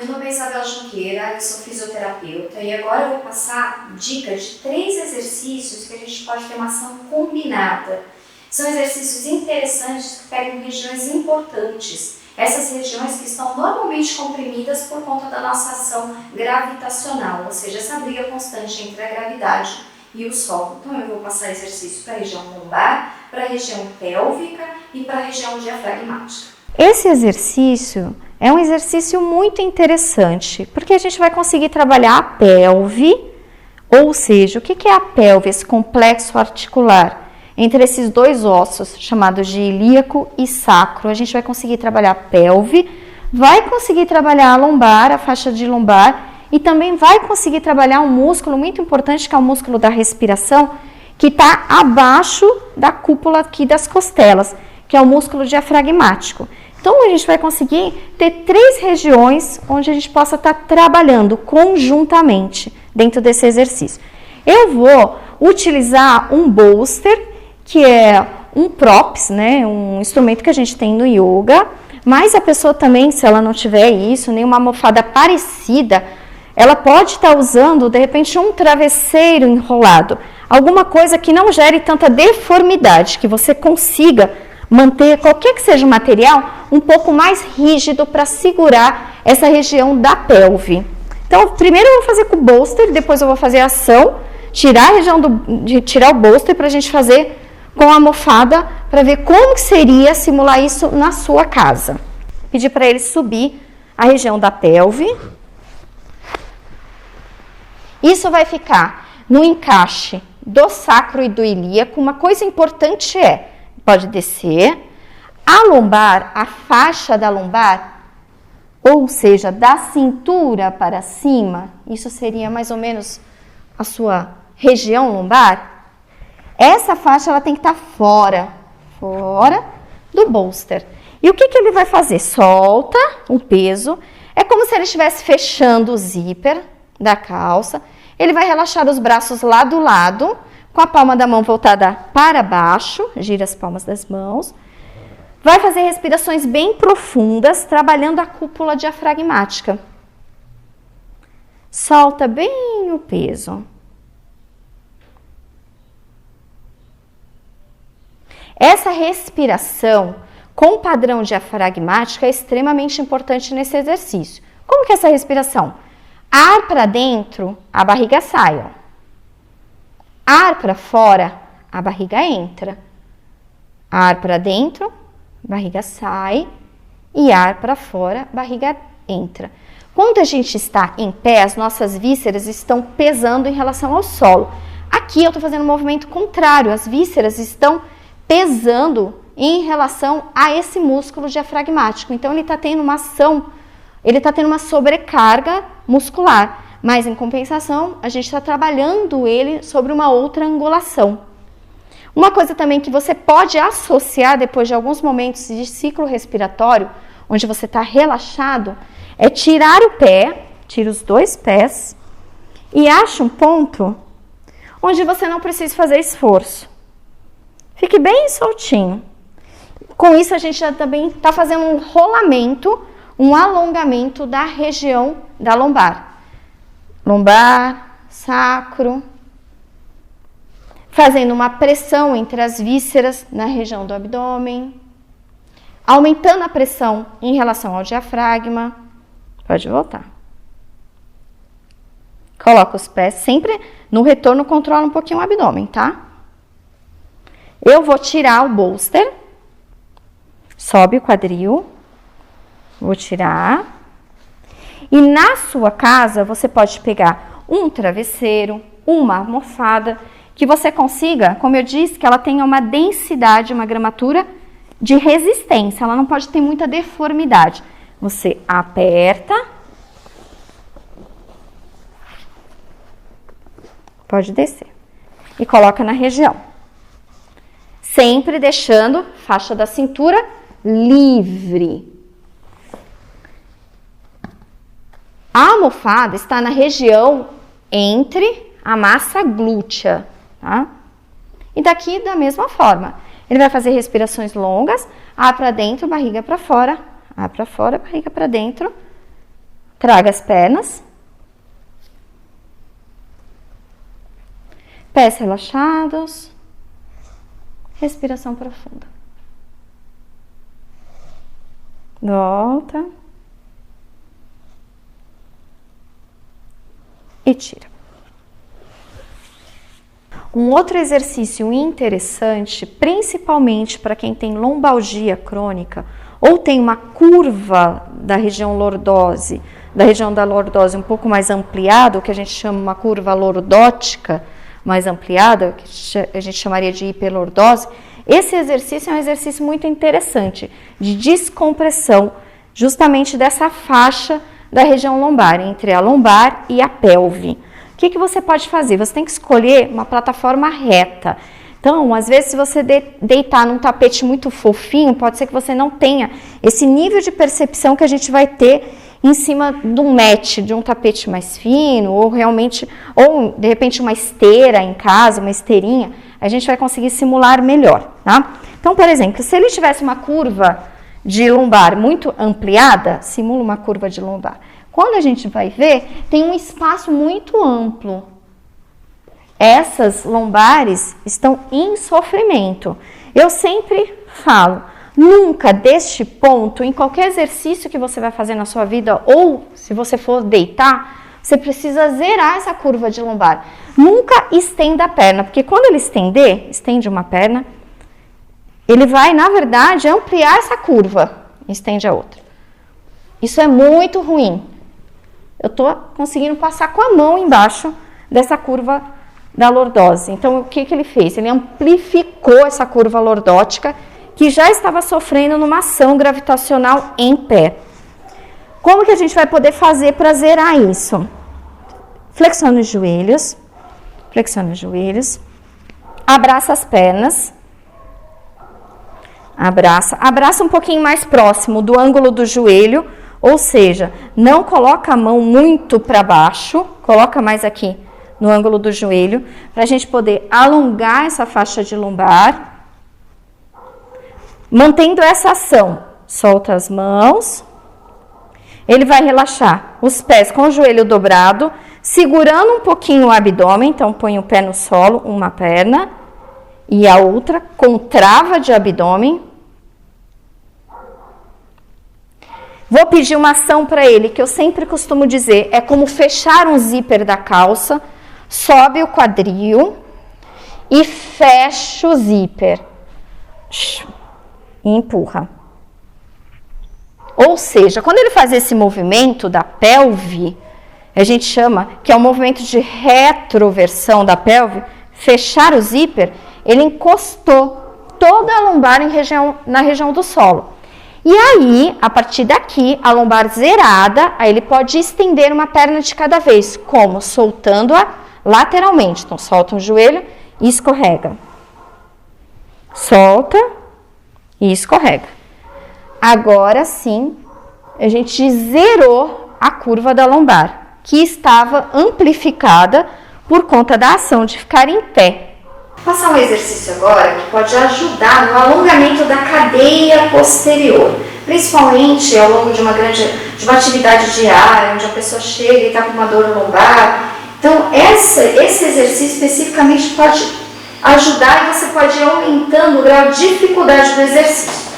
Meu nome é Isabel Junqueira, eu sou fisioterapeuta e agora eu vou passar dicas de 3 exercícios que a gente pode ter uma ação combinada. São exercícios interessantes que pegam regiões importantes, essas regiões que estão normalmente comprimidas por conta da nossa ação gravitacional, ou seja, essa briga constante entre a gravidade e o solo. Então eu vou passar exercício para a região lombar, para a região pélvica e para a região diafragmática. Esse exercício é um exercício muito interessante, porque a gente vai conseguir trabalhar a pelve, ou seja, o que é a pelve, esse complexo articular entre esses dois ossos, chamados de ilíaco e sacro. A gente vai conseguir trabalhar a pelve, vai conseguir trabalhar a lombar, a faixa de lombar, e também vai conseguir trabalhar um músculo muito importante, que é o músculo da respiração, que está abaixo da cúpula aqui das costelas, que é o músculo diafragmático. Então, a gente vai conseguir ter 3 regiões onde a gente possa estar trabalhando conjuntamente dentro desse exercício. Eu vou utilizar um bolster, que é um props, né, um instrumento que a gente tem no yoga, mas a pessoa também, se ela não tiver isso, nem uma almofada parecida, ela pode estar usando, de repente, um travesseiro enrolado, alguma coisa que não gere tanta deformidade, que você consiga manter, qualquer que seja o material, um pouco mais rígido para segurar essa região da pelve. Então, primeiro eu vou fazer com o bolster, depois eu vou fazer a ação, tirar o bolster para a gente fazer com a almofada, para ver como que seria simular isso na sua casa. Pedir para ele subir a região da pelve. Isso vai ficar no encaixe do sacro e do ilíaco. Uma coisa importante pode descer. A lombar, a faixa da lombar, ou seja, da cintura para cima, isso seria mais ou menos a sua região lombar. Essa faixa ela tem que estar fora do bolster. E o que ele vai fazer? Solta o peso. É como se ele estivesse fechando o zíper da calça. Ele vai relaxar os braços lá do lado, com a palma da mão voltada para baixo, gira as palmas das mãos. Vai fazer respirações bem profundas, trabalhando a cúpula diafragmática. Solta bem o peso. Essa respiração com padrão diafragmático é extremamente importante nesse exercício. Como que é essa respiração? Ar para dentro, a barriga sai, ó. Ar para fora, a barriga entra. Ar para dentro, barriga sai. E ar para fora, barriga entra. Quando a gente está em pé, as nossas vísceras estão pesando em relação ao solo. Aqui eu estou fazendo um movimento contrário. As vísceras estão pesando em relação a esse músculo diafragmático. Então, ele está tendo uma ação, ele está tendo uma sobrecarga muscular. Mas, em compensação, a gente está trabalhando ele sobre uma outra angulação. Uma coisa também que você pode associar depois de alguns momentos de ciclo respiratório, onde você está relaxado, é tirar o pé, tira os 2 pés e acha um ponto onde você não precisa fazer esforço. Fique bem soltinho. Com isso, a gente já também está fazendo um rolamento, um alongamento da região da lombar. Lombar, sacro. Fazendo uma pressão entre as vísceras na região do abdômen. Aumentando a pressão em relação ao diafragma. Pode voltar. Coloca os pés sempre no retorno, controla um pouquinho o abdômen, tá? Eu vou tirar o bolster, sobe o quadril, vou tirar. E na sua casa, você pode pegar um travesseiro, uma almofada, que você consiga, como eu disse, que ela tenha uma densidade, uma gramatura de resistência. Ela não pode ter muita deformidade. Você aperta, pode descer, e coloca na região. Sempre deixando faixa da cintura livre. A almofada está na região entre a massa glútea, tá? E daqui da mesma forma. Ele vai fazer respirações longas, ar para dentro, barriga para fora, ar para fora, barriga para dentro, Traga as pernas. Pés relaxados. Respiração profunda. Volta. E tira. Um outro exercício interessante, principalmente para quem tem lombalgia crônica ou tem uma curva da região lordose, um pouco mais ampliada, o que a gente chama uma curva lordótica mais ampliada, que a gente chamaria de hiperlordose. Esse exercício é um exercício muito interessante de descompressão justamente dessa faixa da região lombar, entre a lombar e a pelve. O que você pode fazer? Você tem que escolher uma plataforma reta. Então, às vezes, se você deitar num tapete muito fofinho, pode ser que você não tenha esse nível de percepção que a gente vai ter em cima de um mat, de um tapete mais fino, ou de repente uma esteira em casa, uma esteirinha, a gente vai conseguir simular melhor, tá? Então, por exemplo, se ele tivesse uma curva de lombar muito ampliada, simula uma curva de lombar. Quando a gente vai ver, tem um espaço muito amplo. Essas lombares estão em sofrimento. Eu sempre falo, nunca deste ponto, em qualquer exercício que você vai fazer na sua vida, ou se você for deitar, você precisa zerar essa curva de lombar. Nunca estenda a perna, porque quando ele estende uma perna, ele vai, na verdade, ampliar essa curva e estende a outra. Isso é muito ruim. Eu estou conseguindo passar com a mão embaixo dessa curva da lordose. Então, o que ele fez? Ele amplificou essa curva lordótica que já estava sofrendo numa ação gravitacional em pé. Como que a gente vai poder fazer para zerar isso? Flexiona os joelhos. Abraça as pernas. Abraça um pouquinho mais próximo do ângulo do joelho, ou seja, não coloca a mão muito para baixo, coloca mais aqui no ângulo do joelho, para a gente poder alongar essa faixa de lombar. Mantendo essa ação, solta as mãos. Ele vai relaxar os pés com o joelho dobrado, segurando um pouquinho o abdômen, então põe o pé no solo, uma perna, e a outra com trava de abdômen. Vou pedir uma ação para ele, que eu sempre costumo dizer, é como fechar um zíper da calça, sobe o quadril e fecha o zíper. E empurra. Ou seja, quando ele faz esse movimento da pelve, a gente chama que é um movimento de retroversão da pelve, fechar o zíper, ele encostou toda a lombar na região do solo. E aí, a partir daqui, a lombar zerada, aí ele pode estender uma perna de cada vez, como? Soltando-a lateralmente. Então, solta o joelho e escorrega. Solta e escorrega. Agora sim, a gente zerou a curva da lombar, que estava amplificada por conta da ação de ficar em pé. Vou passar um exercício agora que pode ajudar no alongamento da cadeia posterior, principalmente ao longo de uma atividade diária, onde a pessoa chega e está com uma dor lombar. Então, esse exercício especificamente pode ajudar e você pode ir aumentando o grau de dificuldade do exercício.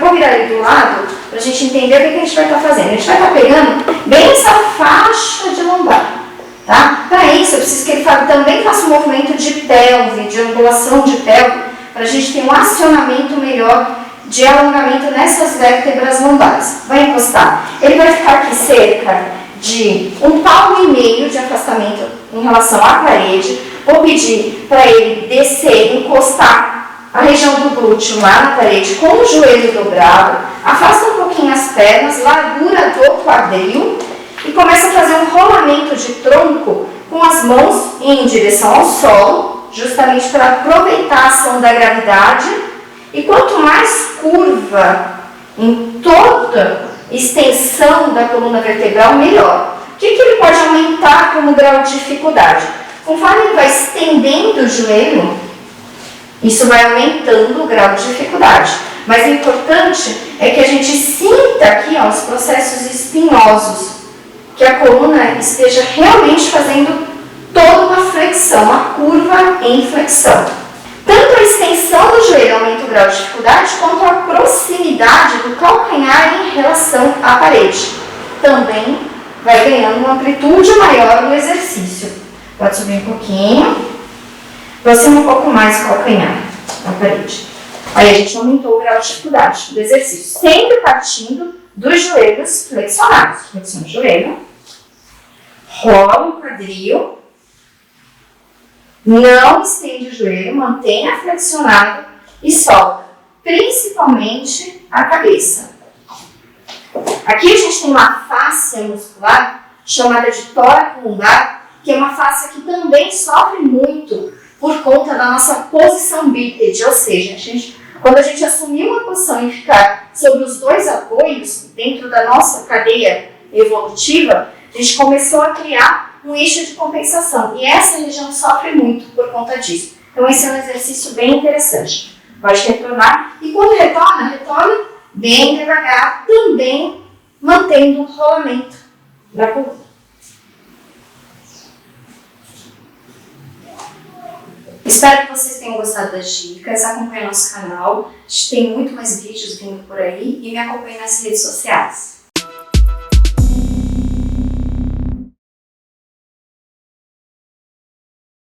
Vou virar ele do lado para a gente entender o que a gente vai estar fazendo. A gente vai estar pegando bem essa faixa de lombar. Tá? Para isso, eu preciso que ele também faça um movimento de pelve, de angulação de pelve, para a gente ter um acionamento melhor de alongamento nessas vértebras lombares. Vai encostar. Ele vai ficar aqui cerca de 1,5 palmo de afastamento em relação à parede. Vou pedir para ele descer, encostar a região do glúteo lá na parede com o joelho dobrado. Afasta um pouquinho as pernas, largura do quadril. E começa a fazer um rolamento de tronco com as mãos em direção ao solo, justamente para aproveitar a ação da gravidade. E quanto mais curva em toda extensão da coluna vertebral, melhor. O que ele pode aumentar como grau de dificuldade? Conforme ele vai estendendo o joelho, isso vai aumentando o grau de dificuldade. Mas o importante é que a gente sinta aqui os processos espinhosos. que a coluna esteja realmente fazendo toda uma flexão, uma curva em flexão. Tanto a extensão do joelho aumenta o grau de dificuldade, quanto a proximidade do calcanhar em relação à parede. Também vai ganhando uma amplitude maior no exercício. Pode subir um pouquinho, aproxima um pouco mais o calcanhar da parede. Aí a gente aumentou o grau de dificuldade do exercício, sempre partindo dos joelhos flexionados. Flexiona o joelho, rola o quadril, não estende o joelho, mantenha flexionado e solta, principalmente a cabeça. Aqui a gente tem uma fáscia muscular chamada de tórax lombar, que é uma fáscia que também sofre muito por conta da nossa posição bípede, ou seja, quando a gente assumir uma posição e ficar sobre os dois apoios, dentro da nossa cadeia evolutiva, a gente começou a criar um eixo de compensação. E essa região sofre muito por conta disso. Então esse é um exercício bem interessante. Pode retornar. E quando retorna bem devagar, também mantendo o rolamento da coluna. Espero que vocês tenham gostado das dicas. Acompanhe nosso canal. A gente tem muito mais vídeos vindo por aí. E me acompanhe nas redes sociais.